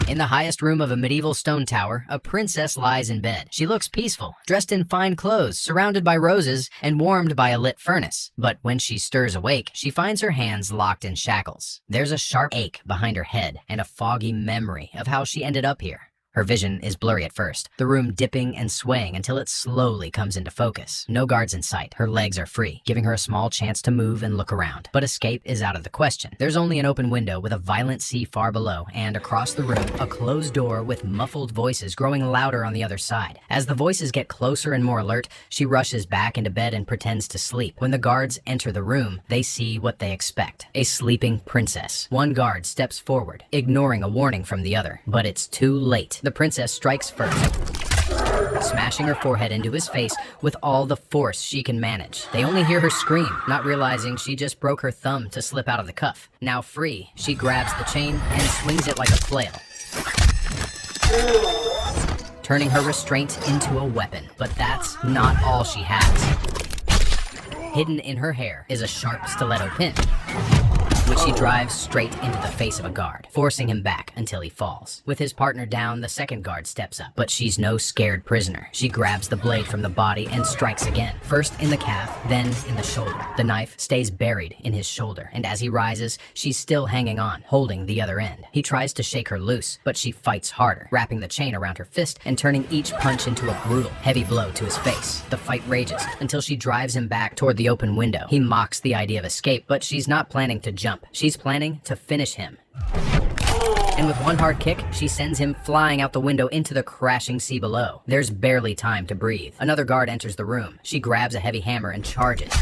In the highest room of a medieval stone tower, a princess lies in bed. She looks peaceful, dressed in fine clothes, surrounded by roses, and warmed by a lit furnace. But when she stirs awake, she finds her hands locked in shackles. There's a sharp ache behind her head and a foggy memory of how she ended up here. Her vision is blurry at first, the room dipping and swaying until it slowly comes into focus. No guards in sight. Her legs are free, giving her a small chance to move and look around. But escape is out of the question. There's only an open window with a violent sea far below, and across the room, a closed door with muffled voices growing louder on the other side. As the voices get closer and more alert, she rushes back into bed and pretends to sleep. When the guards enter the room, they see what they expect: a sleeping princess. One guard steps forward, ignoring a warning from the other, but it's too late. The princess strikes first, smashing her forehead into his face with all the force she can manage. They only hear her scream, not realizing she just broke her thumb to slip out of the cuff. Now free, she grabs the chain and swings it like a flail, turning her restraint into a weapon. But that's not all she has. Hidden in her hair is a sharp stiletto pin, which she drives straight into the face of a guard, forcing him back until he falls. With his partner down, the second guard steps up, but she's no scared prisoner. She grabs the blade from the body and strikes again, first in the calf, then in the shoulder. The knife stays buried in his shoulder, and as he rises, she's still hanging on, holding the other end. He tries to shake her loose, but she fights harder, wrapping the chain around her fist and turning each punch into a brutal, heavy blow to his face. The fight rages until she drives him back toward the open window. He mocks the idea of escape, but she's not planning to jump. She's planning to finish him. And with one hard kick, she sends him flying out the window into the crashing sea below. There's barely time to breathe. Another guard enters the room. She grabs a heavy hammer and charges,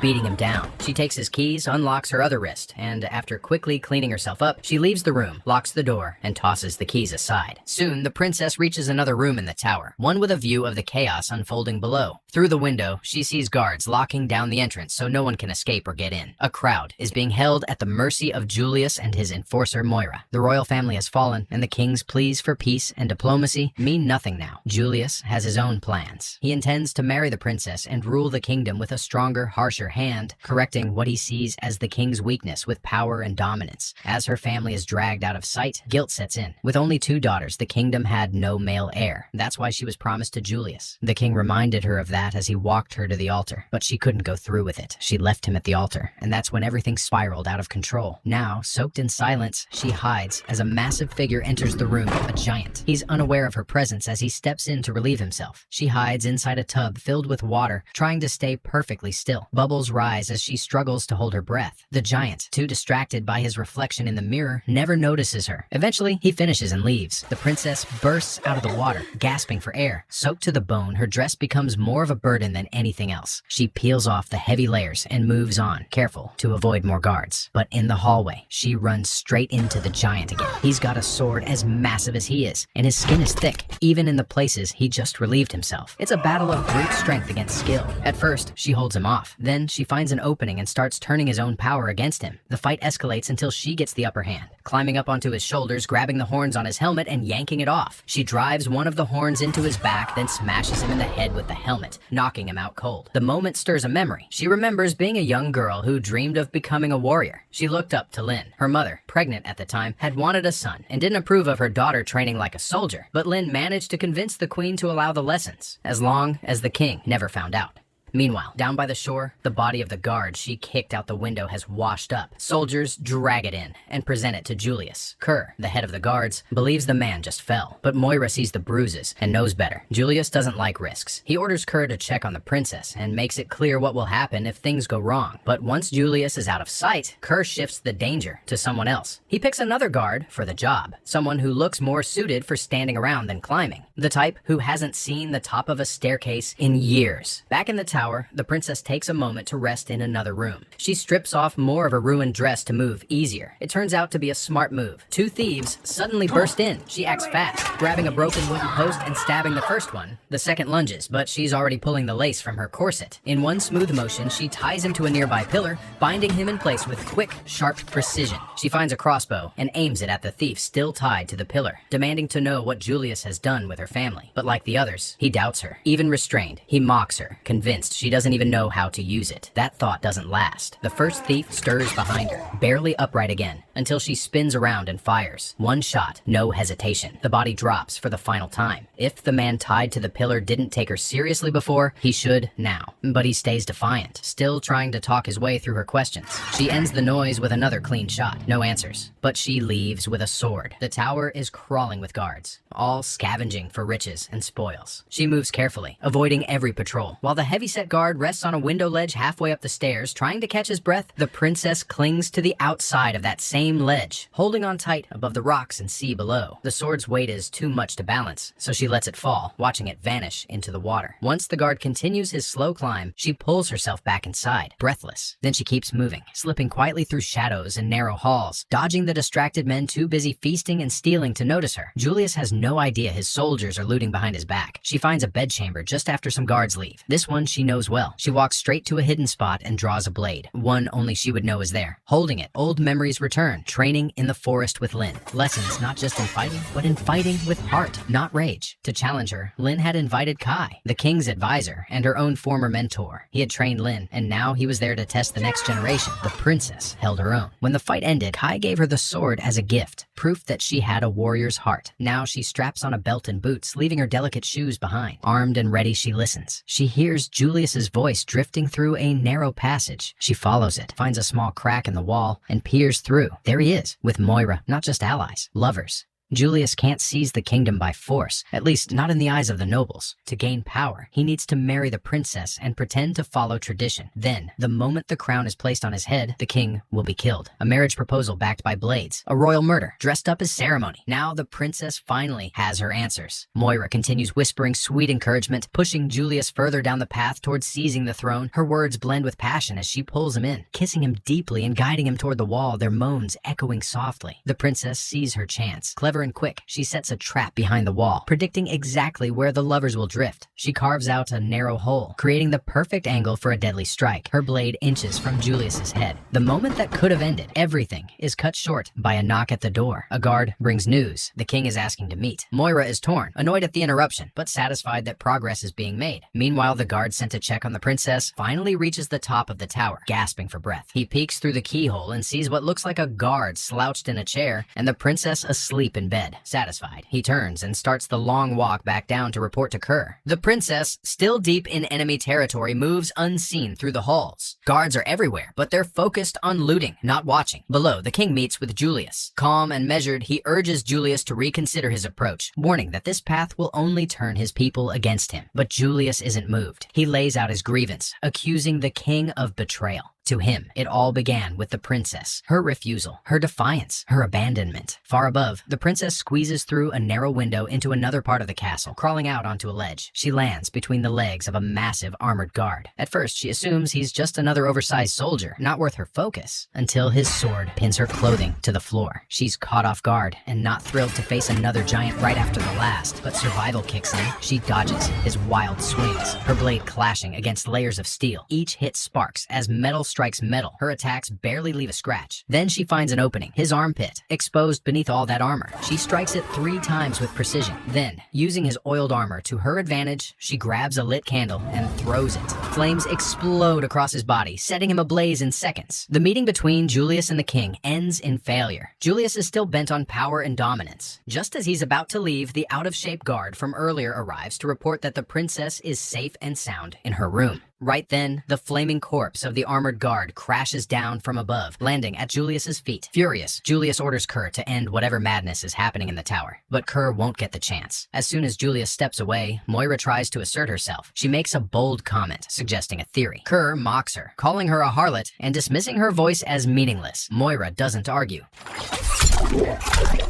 beating him down. She takes his keys, unlocks her other wrist, and after quickly cleaning herself up, she leaves the room, locks the door, and tosses the keys aside. Soon, the princess reaches another room in the tower, one with a view of the chaos unfolding below. Through the window, she sees guards locking down the entrance so no one can escape or get in. A crowd is being held at the mercy of Julius and his enforcer Moira. The royal family has fallen, and the king's pleas for peace and diplomacy mean nothing now. Julius has his own plans. He intends to marry the princess and rule the kingdom with a stronger, harsher hand, correcting what he sees as the king's weakness with power and dominance. As her family is dragged out of sight, guilt sets in. With only 2 daughters, the kingdom had no male heir. That's why she was promised to Julius. The king reminded her of that as he walked her to the altar, but she couldn't go through with it. She left him at the altar, and that's when everything spiraled out of control. Now, soaked in silence, she hides as a massive figure enters the room, a giant. He's unaware of her presence as he steps in to relieve himself. She hides inside a tub filled with water, trying to stay perfectly still. Bubbles rise as she struggles to hold her breath. The giant, too distracted by his reflection in the mirror, never notices her. Eventually, he finishes and leaves. The princess bursts out of the water, gasping for air. Soaked to the bone, her dress becomes more of a burden than anything else. She peels off the heavy layers and moves on, careful to avoid more guards. But in the hallway, she runs straight into the giant again. He's got a sword as massive as he is, and his skin is thick, even in the places he just relieved himself. It's a battle of brute strength against skill. At first, she holds him off. Then she finds an opening and starts turning his own power against him. The fight escalates until she gets the upper hand, climbing up onto his shoulders, grabbing the horns on his helmet and yanking it off. She drives one of the horns into his back, then smashes him in the head with the helmet, knocking him out cold. The moment stirs a memory. She remembers being a young girl who dreamed of becoming a warrior. She looked up to Lynn. Her mother, pregnant at the time, had wanted a son and didn't approve of her daughter training like a soldier, but Lynn managed to convince the queen to allow the lessons, as long as the king never found out. Meanwhile, down by the shore, the body of the guard she kicked out the window has washed up. Soldiers drag it in and present it to Julius. Kerr, the head of the guards, believes the man just fell, but Moira sees the bruises and knows better. Julius doesn't like risks. He orders Kerr to check on the princess and makes it clear what will happen if things go wrong. But once Julius is out of sight, Kerr shifts the danger to someone else. He picks another guard for the job, someone who looks more suited for standing around than climbing. The type who hasn't seen the top of a staircase in years. Back in the tower, the princess takes a moment to rest in another room. She strips off more of her ruined dress to move easier. It turns out to be a smart move. 2 thieves suddenly burst in. She acts fast, grabbing a broken wooden post and stabbing the first one. The second lunges, but she's already pulling the lace from her corset. In one smooth motion, she ties him to a nearby pillar, binding him in place with quick, sharp precision. She finds a crossbow and aims it at the thief still tied to the pillar, demanding to know what Julius has done with her family. But like the others, he doubts her. Even restrained, he mocks her, convinced convinced she doesn't even know how to use it. That thought doesn't last. The first thief stirs behind her, barely upright again, until she spins around and fires. One shot, no hesitation. The body drops for the final time. If the man tied to the pillar didn't take her seriously before, he should now. But he stays defiant, still trying to talk his way through her questions. She ends the noise with another clean shot. No answers. But she leaves with a sword. The tower is crawling with guards, all scavenging for riches and spoils. She moves carefully, avoiding every patrol. While the heavyset guard rests on a window ledge halfway up the stairs, trying to catch his breath, the princess clings to the outside of that same ledge, holding on tight above the rocks and sea below. The sword's weight is too much to balance, so she lets it fall, watching it vanish into the water. Once the guard continues his slow climb, she pulls herself back inside, breathless. Then she keeps moving, slipping quietly through shadows and narrow halls, dodging the distracted men too busy feasting and stealing to notice her. Julius has no idea his soldiers are looting behind his back. She finds a bedchamber just after some guards leave. This one she knows well. She walks straight to a hidden spot and draws a blade, one only she would know is there. Holding it, old memories return, training in the forest with Lin. Lessons not just in fighting, but in fighting with heart, not rage. To challenge her, Lin had invited Kai, the king's advisor and her own former mentor. He had trained Lin, and now he was there to test the next generation. The princess held her own. When the fight ended, Kai gave her the sword as a gift, proof that she had a warrior's heart. Now she straps on a belt and boots, leaving her delicate shoes behind. Armed and ready, she listens. She hears Julius's voice drifting through a narrow passage. She follows it, finds a small crack in the wall, and peers through. There he is, with Moira, not just allies, lovers. Julius can't seize the kingdom by force, at least not in the eyes of the nobles. To gain power, he needs to marry the princess and pretend to follow tradition. Then, the moment the crown is placed on his head, the king will be killed. A marriage proposal backed by blades, a royal murder, dressed up as ceremony. Now the princess finally has her answers. Moira continues whispering sweet encouragement, pushing Julius further down the path towards seizing the throne. Her words blend with passion as she pulls him in, kissing him deeply and guiding him toward the wall, their moans echoing softly. The princess sees her chance. Clever and quick, she sets a trap behind the wall, predicting exactly where the lovers will drift. She carves out a narrow hole, creating the perfect angle for a deadly strike, her blade inches from Julius's head. The moment that could have ended everything is cut short by a knock at the door. A guard brings news. The king is asking to meet. Moira is torn, annoyed at the interruption, but satisfied that progress is being made. Meanwhile, the guard sent to check on the princess finally reaches the top of the tower, gasping for breath. He peeks through the keyhole and sees what looks like a guard slouched in a chair and the princess asleep in bed. Satisfied, he turns and starts the long walk back down to report to Kerr. The princess, still deep in enemy territory, moves unseen through the halls. Guards are everywhere, but they're focused on looting, not watching. Below, the king meets with Julius. Calm and measured, he urges Julius to reconsider his approach, warning that this path will only turn his people against him. But Julius isn't moved. He lays out his grievance, accusing the king of betrayal. To him, it all began with the princess, her refusal, her defiance, her abandonment. Far above, the princess squeezes through a narrow window into another part of the castle, crawling out onto a ledge. She lands between the legs of a massive armored guard. At first, she assumes he's just another oversized soldier, not worth her focus, until his sword pins her clothing to the floor. She's caught off guard and not thrilled to face another giant right after the last, but survival kicks in. She dodges his wild swings, her blade clashing against layers of steel. Each hit sparks as metal strikes metal. Her attacks barely leave a scratch. Then she finds an opening, his armpit, exposed beneath all that armor. She strikes it 3 times with precision. Then, using his oiled armor to her advantage, she grabs a lit candle and throws it. Flames explode across his body, setting him ablaze in seconds. The meeting between Julius and the king ends in failure. Julius is still bent on power and dominance. Just as he's about to leave, the out-of-shape guard from earlier arrives to report that the princess is safe and sound in her room. Right then, the flaming corpse of the armored guard crashes down from above, landing at Julius's feet. Furious, Julius orders Kerr to end whatever madness is happening in the tower. But Kerr won't get the chance. As soon as Julius steps away, Moira tries to assert herself. She makes a bold comment, suggesting a theory. Kerr mocks her, calling her a harlot and dismissing her voice as meaningless. Moira doesn't argue.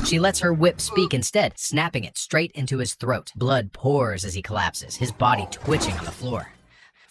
She lets her whip speak instead, snapping it straight into his throat. Blood pours as he collapses, his body twitching on the floor.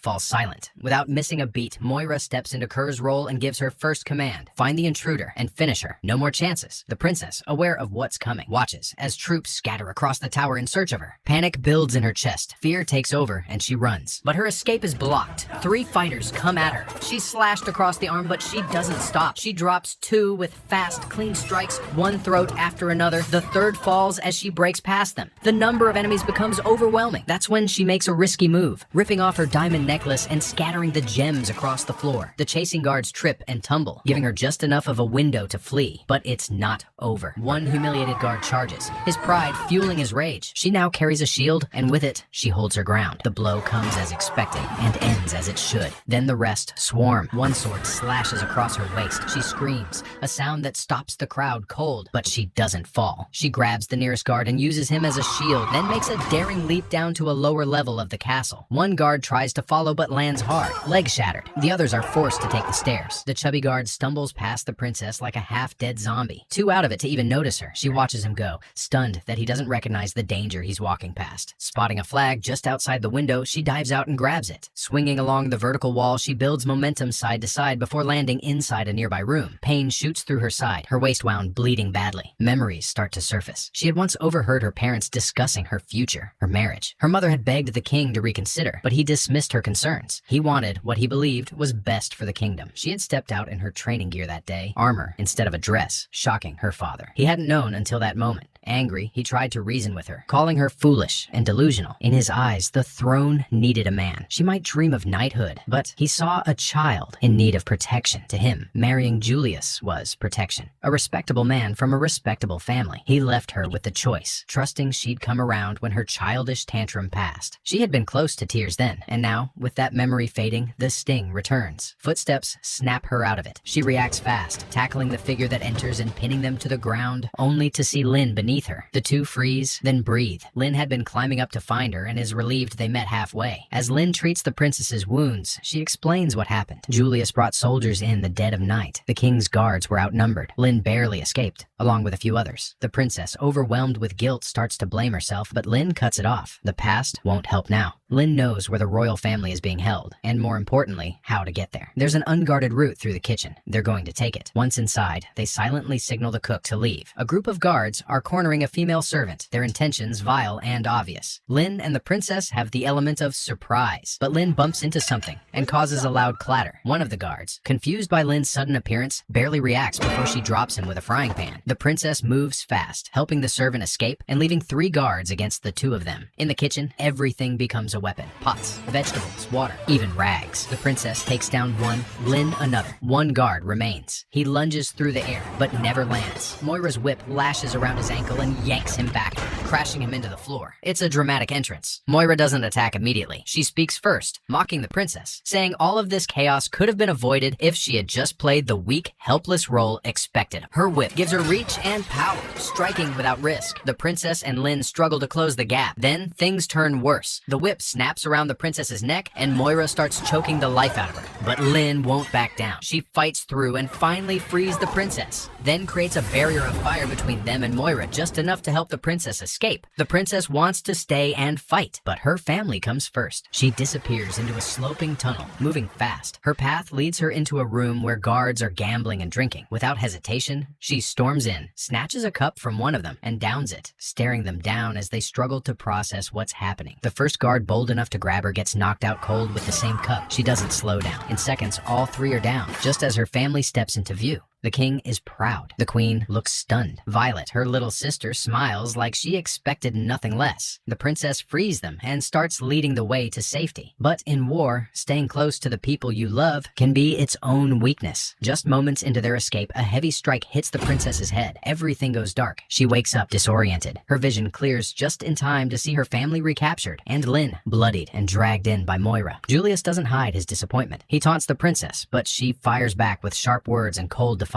Falls silent. Without missing a beat, Moira steps into Kerr's role and gives her first command. Find the intruder and finish her. No more chances. The princess, aware of what's coming, watches as troops scatter across the tower in search of her. Panic builds in her chest. Fear takes over and she runs. But her escape is blocked. 3 fighters come at her. She's slashed across the arm, but she doesn't stop. She drops 2 with fast, clean strikes, one throat after another. The 3rd falls as she breaks past them. The number of enemies becomes overwhelming. That's when she makes a risky move, ripping off her diamond necklace necklace and scattering the gems across the floor. The chasing guards trip and tumble, giving her just enough of a window to flee. But it's not over. One humiliated guard charges, his pride fueling his rage. She now carries a shield, and with it, she holds her ground. The blow comes as expected and ends as it should. Then the rest swarm. One sword slashes across her waist. She screams, a sound that stops the crowd cold, but she doesn't fall. She grabs the nearest guard and uses him as a shield, then makes a daring leap down to a lower level of the castle. One guard tries to follow but lands hard, leg shattered. The others are forced to take the stairs. The chubby guard stumbles past the princess like a half-dead zombie. Too out of it to even notice her. She watches him go, stunned that he doesn't recognize the danger he's walking past. Spotting a flag just outside the window, she dives out and grabs it. Swinging along the vertical wall, she builds momentum side to side before landing inside a nearby room. Pain shoots through her side, her waist wound bleeding badly. Memories start to surface. She had once overheard her parents discussing her future, her marriage. Her mother had begged the king to reconsider, but he dismissed her concerns. He wanted what he believed was best for the kingdom. She had stepped out in her training gear that day, armor instead of a dress, shocking her father. He hadn't known until that moment. Angry, he tried to reason with her, calling her foolish and delusional. In his eyes, the throne needed a man. She might dream of knighthood, but he saw a child in need of protection. To him, marrying Julius was protection. A respectable man from a respectable family. He left her with the choice, trusting she'd come around when her childish tantrum passed. She had been close to tears then, and now, with that memory fading, the sting returns. Footsteps snap her out of it. She reacts fast, tackling the figure that enters and pinning them to the ground, only to see Lynn beneath her. The two freeze, then breathe. Lynn had been climbing up to find her and is relieved they met halfway. As Lynn treats the princess's wounds, she explains what happened. Julius brought soldiers in the dead of night. The king's guards were outnumbered. Lynn barely escaped, along with a few others. The princess, overwhelmed with guilt, starts to blame herself, but Lynn cuts it off. The past won't help now. Lynn knows where the royal family is being held, and more importantly, how to get there. There's an unguarded route through the kitchen. They're going to take it. Once inside, they silently signal the cook to leave. A group of guards are cornering a female servant, their intentions vile and obvious. Lynn and the princess have the element of surprise, but Lynn bumps into something and causes a loud clatter. One of the guards, confused by Lynn's sudden appearance, barely reacts before she drops him with a frying pan. The princess moves fast, helping the servant escape and leaving 3 guards against the 2 of them. In the kitchen, everything becomes a weapon. Pots, vegetables, water, even rags. The princess takes down one, Lynn another. One guard remains. He lunges through the air, but never lands. Moira's whip lashes around his ankle and yanks him back, crashing him into the floor. It's a dramatic entrance. Moira doesn't attack immediately. She speaks first, mocking the princess, saying all of this chaos could have been avoided if she had just played the weak, helpless role expected. Her whip gives her reach and power, striking without risk. The princess and Lynn struggle to close the gap. Then things turn worse. The whip snaps around the princess's neck, and Moira starts choking the life out of her. But Lynn won't back down. She fights through and finally frees the princess, then creates a barrier of fire between them and Moira, just enough to help the princess escape. The princess wants to stay and fight, but her family comes first. She disappears into a sloping tunnel, moving fast. Her path leads her into a room where guards are gambling and drinking. Without hesitation, she storms in, snatches a cup from one of them, and downs it, staring them down as they struggle to process what's happening. The first guard bold enough to grab her gets knocked out cold with the same cup. She doesn't slow down. In seconds, all 3 are down, just as her family steps into view. The king is proud. The queen looks stunned. Violet, her little sister, smiles like she expected nothing less. The princess frees them and starts leading the way to safety. But in war, staying close to the people you love can be its own weakness. Just moments into their escape, a heavy strike hits the princess's head. Everything goes dark. She wakes up disoriented. Her vision clears just in time to see her family recaptured, and Lynn bloodied and dragged in by Moira. Julius doesn't hide his disappointment. He taunts the princess, but she fires back with sharp words and cold defiance.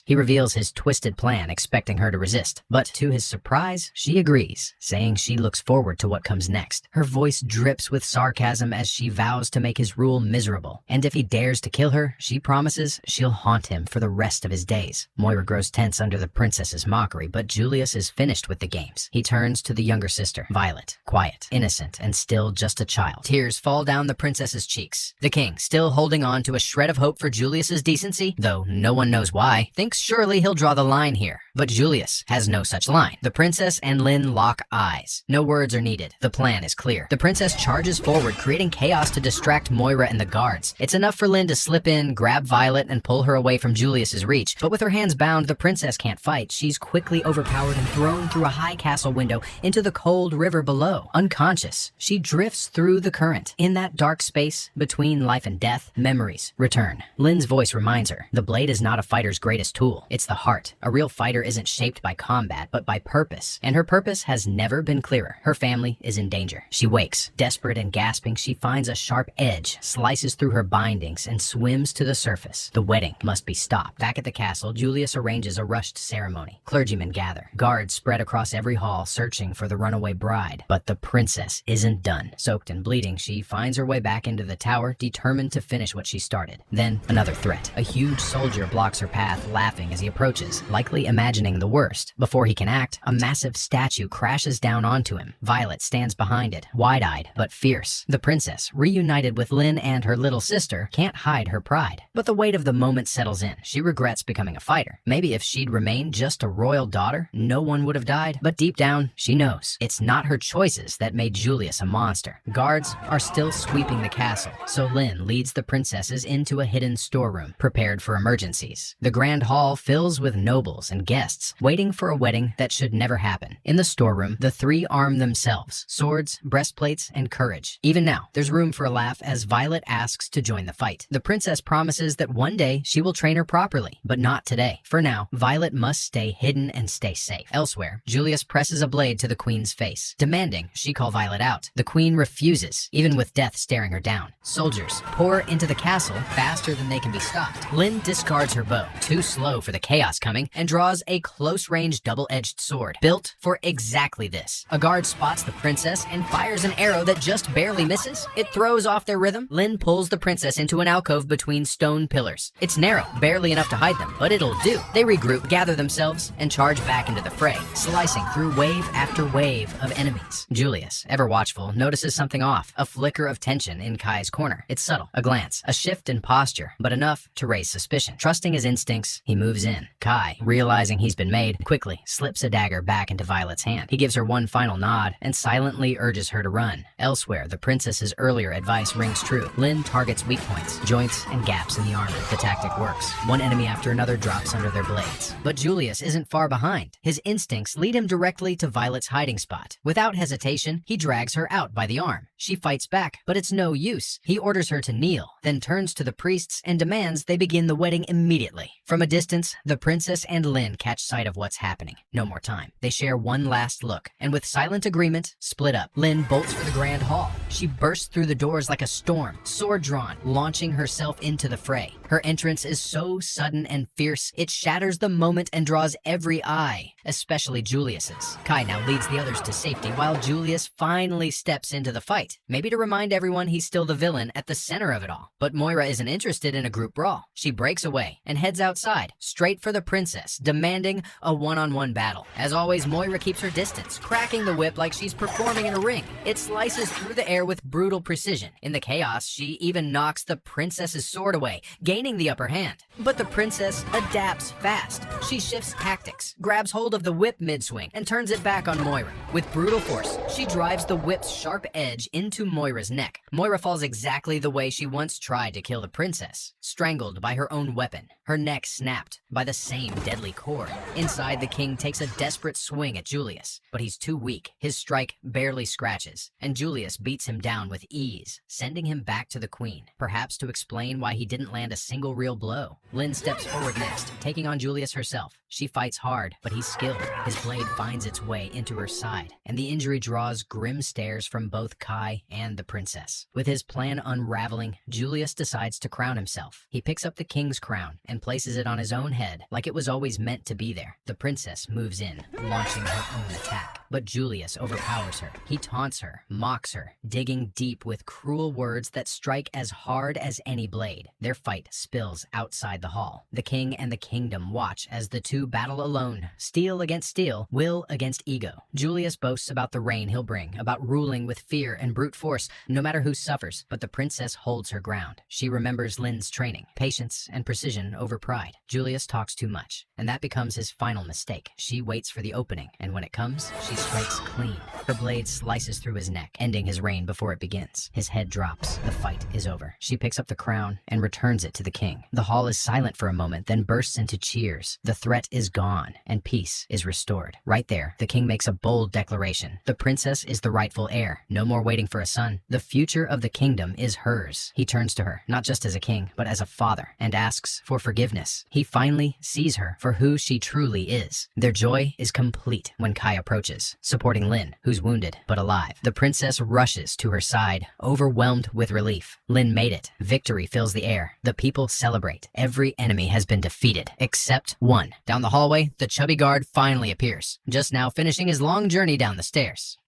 He reveals his twisted plan, expecting her to resist. But to his surprise, she agrees, saying she looks forward to what comes next. Her voice drips with sarcasm as she vows to make his rule miserable. And if he dares to kill her, she promises she'll haunt him for the rest of his days. Moira grows tense under the princess's mockery, but Julius is finished with the games. He turns to the younger sister, Violet, quiet, innocent, and still just a child. Tears fall down the princess's cheeks. The king, still holding on to a shred of hope for Julius's decency, though no one knows why, why, thinks surely he'll draw the line here. But Julius has no such line. The princess and Lynn lock eyes. No words are needed. The plan is clear. The princess charges forward, creating chaos to distract Moira and the guards. It's enough for Lynn to slip in, grab Violet, and pull her away from Julius's reach. But with her hands bound, the princess can't fight. She's quickly overpowered and thrown through a high castle window into the cold river below. Unconscious, she drifts through the current. In that dark space between life and death, memories return. Lynn's voice reminds her, the blade is not a fighter's greatest tool. It's the heart. A real fighter isn't shaped by combat, but by purpose. And her purpose has never been clearer. Her family is in danger. She wakes. Desperate and gasping, she finds a sharp edge, slices through her bindings, and swims to the surface. The wedding must be stopped. Back at the castle, Julius arranges a rushed ceremony. Clergymen gather. Guards spread across every hall, searching for the runaway bride. But the princess isn't done. Soaked and bleeding, she finds her way back into the tower, determined to finish what she started. Then, another threat. A huge soldier blocks her path, laughing as he approaches, likely imagining the worst. Before he can act, a massive statue crashes down onto him. Violet stands behind it, wide-eyed but fierce. The princess, reunited with Lynn and her little sister, can't hide her pride. But the weight of the moment settles in. She regrets becoming a fighter. Maybe if she'd remained just a royal daughter, no one would have died. But deep down, she knows it's not her choices that made Julius a monster. Guards are still sweeping the castle, so Lynn leads the princesses into a hidden storeroom, prepared for emergencies. The grand hall fills with nobles and guests, waiting for a wedding that should never happen. In the storeroom, the three arm themselves, swords, breastplates, and courage. Even now, there's room for a laugh as Violet asks to join the fight. The princess promises that one day she will train her properly, but not today. For now, Violet must stay hidden and stay safe. Elsewhere, Julius presses a blade to the queen's face, demanding she call Violet out. The queen refuses, even with death staring her down. Soldiers pour into the castle faster than they can be stopped. Lynn discards her bow, too slow for the chaos coming, and draws a close-range double-edged sword, built for exactly this. A guard spots the princess and fires an arrow that just barely misses. It throws off their rhythm. Lynn pulls the princess into an alcove between stone pillars. It's narrow, barely enough to hide them, but it'll do. They regroup, gather themselves, and charge back into the fray, slicing through wave after wave of enemies. Julius, ever watchful, notices something off, a flicker of tension in Kai's corner. It's subtle, a glance, a shift in posture, but enough to raise suspicion. Trusting his instincts, he moves in. Kai, realizing he's been made, quickly slips a dagger back into Violet's hand. He gives her one final nod and silently urges her to run. Elsewhere, the princess's earlier advice rings true. Lynn targets weak points, joints, and gaps in the armor. The tactic works. One enemy after another drops under their blades. But Julius isn't far behind. His instincts lead him directly to Violet's hiding spot. Without hesitation, he drags her out by the arm. She fights back, but it's no use. He orders her to kneel, then turns to the priests and demands they begin the wedding immediately. From a distance, the princess and Lynn catch sight of what's happening. No more time. They share one last look, and with silent agreement, split up. Lynn bolts for the grand hall. She bursts through the doors like a storm, sword drawn, launching herself into the fray. Her entrance is so sudden and fierce, it shatters the moment and draws every eye, especially Julius's. Kai now leads the others to safety while Julius finally steps into the fight, maybe to remind everyone he's still the villain at the center of it all. But Moira isn't interested in a group brawl. She breaks away and heads outside, straight for the princess, demanding a one-on-one battle. As always, Moira keeps her distance, cracking the whip like she's performing in a ring. It slices through the air with brutal precision. In the chaos, she even knocks the princess's sword away, gaining the upper hand. But the princess adapts fast. She shifts tactics, grabs hold of the whip mid-swing, and turns it back on Moira. With brutal force, she drives the whip's sharp edge into Moira's neck. Moira falls exactly the way she once tried to kill the princess, strangled by her own weapon, her neck snapped by the same deadly cord. Inside, the king takes a desperate swing at Julius, but he's too weak. His strike barely scratches, and Julius beats him down with ease, sending him back to the queen, perhaps to explain why he didn't land a single real blow. Lynn steps forward next, taking on Julius herself. She fights hard, but he's skilled. His blade finds its way into her side, and the injury draws grim stares from both Kai and the princess. With his plan unraveling, Julius decides to crown himself. He picks up the king's crown and places it on his own head, like it was always meant to be there. The princess moves in, launching her own attack. But Julius overpowers her. He taunts her, mocks her, digging deep with cruel words that strike as hard as any blade. Their fight spills outside the hall. The king and the kingdom watch as the two two battle alone, steel against steel, will against ego. Julius boasts about the reign he'll bring, about ruling with fear and brute force, no matter who suffers, but the princess holds her ground. She remembers Lynn's training, patience and precision over pride. Julius talks too much, and that becomes his final mistake. She waits for the opening, and when it comes, she strikes clean. Her blade slices through his neck, ending his reign before it begins. His head drops. The fight is over. She picks up the crown and returns it to the king. The hall is silent for a moment, then bursts into cheers. The threat is gone, and peace is restored. Right there, the king makes a bold declaration. The princess is the rightful heir. No more waiting for a son. The future of the kingdom is hers. He turns to her, not just as a king, but as a father, and asks for forgiveness. He finally sees her for who she truly is. Their joy is complete when Kai approaches, supporting Lynn, who's wounded but alive. The princess rushes to her side, overwhelmed with relief. Lynn made it. Victory fills the air. The people celebrate. Every enemy has been defeated, except one. Down the hallway, the chubby guard finally appears, just now finishing his long journey down the stairs.